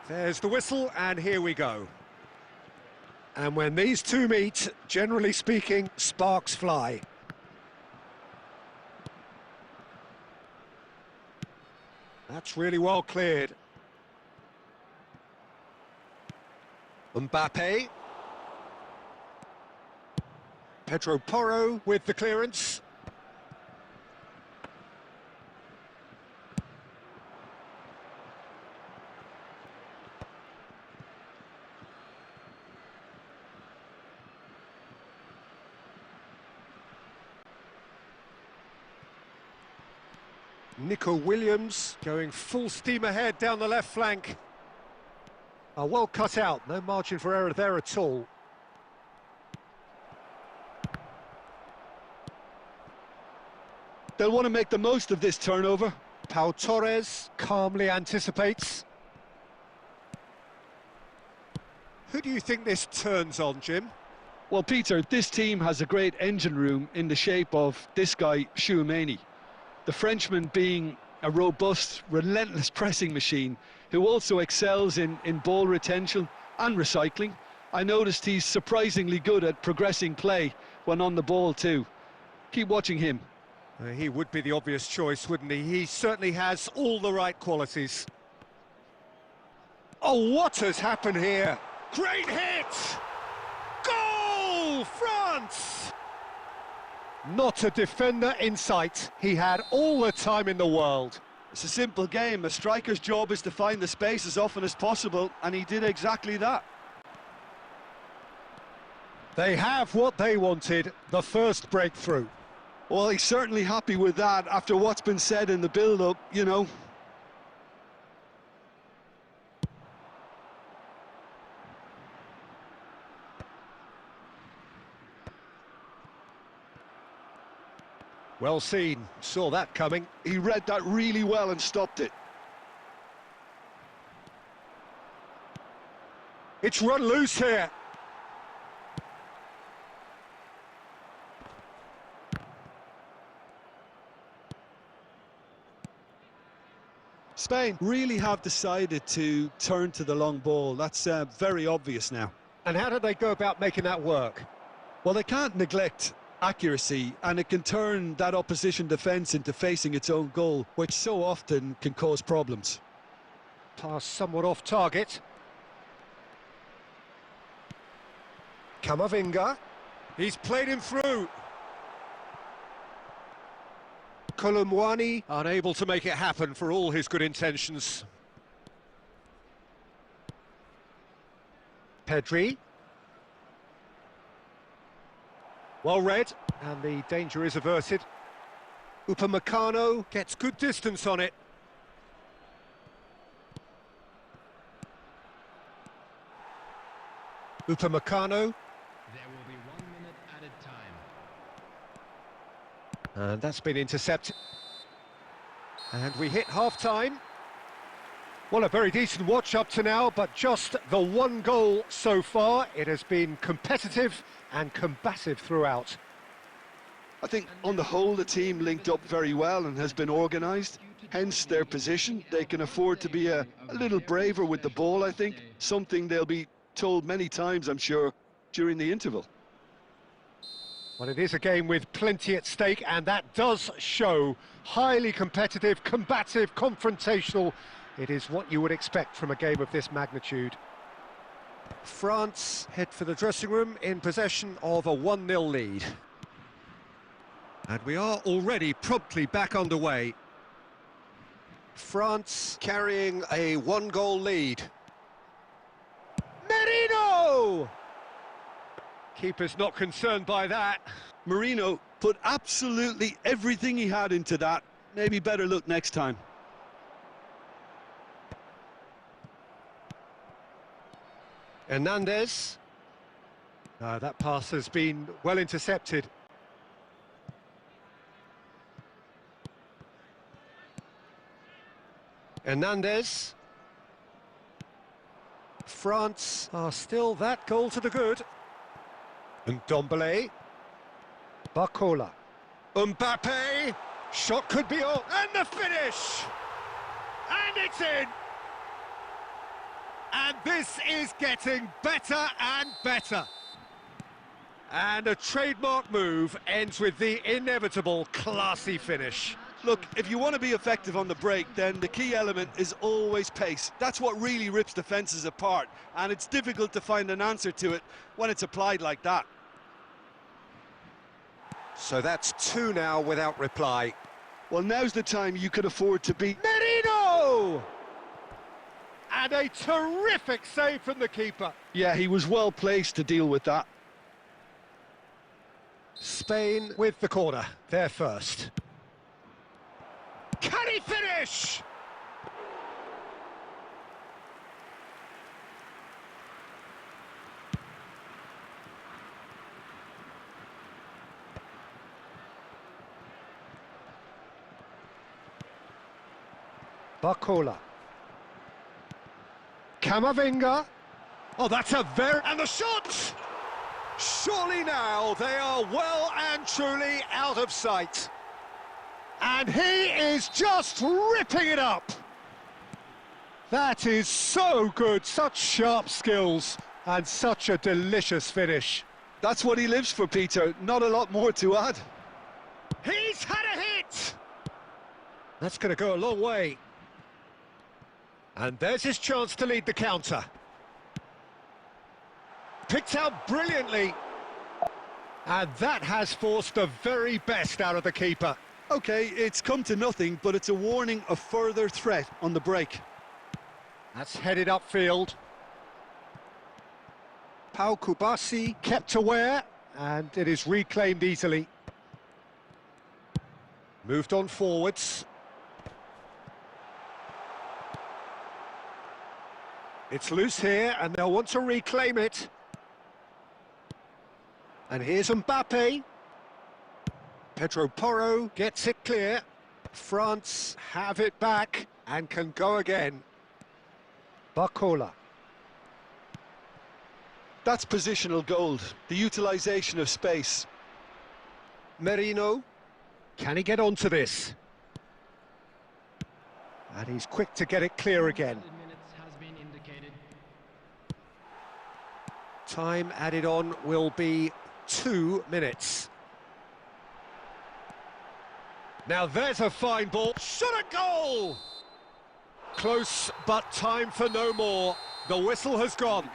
There's the whistle, and here we go. And when these two meet, generally speaking, sparks fly. That's really well cleared. Mbappe. Pedro Porro with the clearance. Nico Williams going full steam ahead down the left flank. Well cut out, no margin for error there at all. They'll want to make the most of this turnover. Pau Torres calmly anticipates. Who do you think this turns on, Jim? Well, Peter, this team has a great engine room in the shape of this guy, Tchouaméni. The Frenchman being a robust, relentless pressing machine who also excels in ball retention and recycling. I noticed he's surprisingly good at progressing play when on the ball too. Keep watching him. He would be the obvious choice, wouldn't he? He certainly has all the right qualities. Oh, what has happened here? Great hit! Goal, France! Not a defender in sight. He had all the time in the world. It's a simple game. A striker's job is to find the space as often as possible, and he did exactly that. They have what they wanted, the first breakthrough. Well, he's certainly happy with that after what's been said in the build-up, you know. Well seen, saw that coming. He read that really well and stopped it. It's run loose here. Spain really have decided to turn to the long ball. That's very obvious now. And how did they go about making that work? Well, they can't neglect accuracy, and it can turn that opposition defence into facing its own goal, which so often can cause problems. Pass somewhat off target. Camavinga. He's played him through. Kolomwani unable to make it happen for all his good intentions. Pedri. Well read, and the danger is averted. Upamecano gets good distance on it. Upamecano. There will be 1 minute added time. And that's been intercepted. And we hit half-time. Well, a very decent watch up to now, but just the one goal so far. It has been competitive and combative throughout. I think on the whole the team linked up very well and has been organised, hence their position. They can afford to be a little braver with the ball, I think, something they'll be told many times, I'm sure, during the interval. Well, it is a game with plenty at stake, and that does show. Highly competitive, combative, confrontational. It is what you would expect from a game of this magnitude. France head for the dressing room in possession of a 1-0 lead. And we are already promptly back underway. France carrying a 1-goal lead. Merino! Keeper's not concerned by that. Marino put absolutely everything he had into that. Maybe better look next time. Hernandez. That pass has been well intercepted. Hernandez. France are still that goal to the good. And Ndombele. Barcola. Mbappe. Shot could be on. And the finish! And it's in! And this is getting better and better. And a trademark move ends with the inevitable classy finish. Look, if you want to be effective on the break, then the key element is always pace. That's what really rips defences apart, and it's difficult to find an answer to it when it's applied like that. So that's two now without reply. Well, now's the time you could afford to be... Merino! And a terrific save from the keeper. Yeah, he was well placed to deal with that. Spain with the corner, they're first. Can he finish? Bacola. Camavinga. Oh, that's a very... And the shot! Surely now they are well and truly out of sight. And he is just ripping it up. That is so good, such sharp skills and such a delicious finish. That's what he lives for, Peter. Not a lot more to add. He's had a hit! That's going to go a long way. And there's his chance to lead the counter. Picked out brilliantly. And that has forced the very best out of the keeper. OK, it's come to nothing, but it's a warning of further threat on the break. That's headed upfield. Pau Kubasi kept aware, and it is reclaimed easily. Moved on forwards. It's loose here, and they'll want to reclaim it. And here's Mbappe. Pedro Porro gets it clear. France have it back and can go again. Bacola. That's positional gold, the utilisation of space. Merino. Can he get onto this? And he's quick to get it clear again. Minutes has been indicated. Time added on will be 2 minutes. Now there's a fine ball. Shot a goal! Close, but time for no more. The whistle has gone.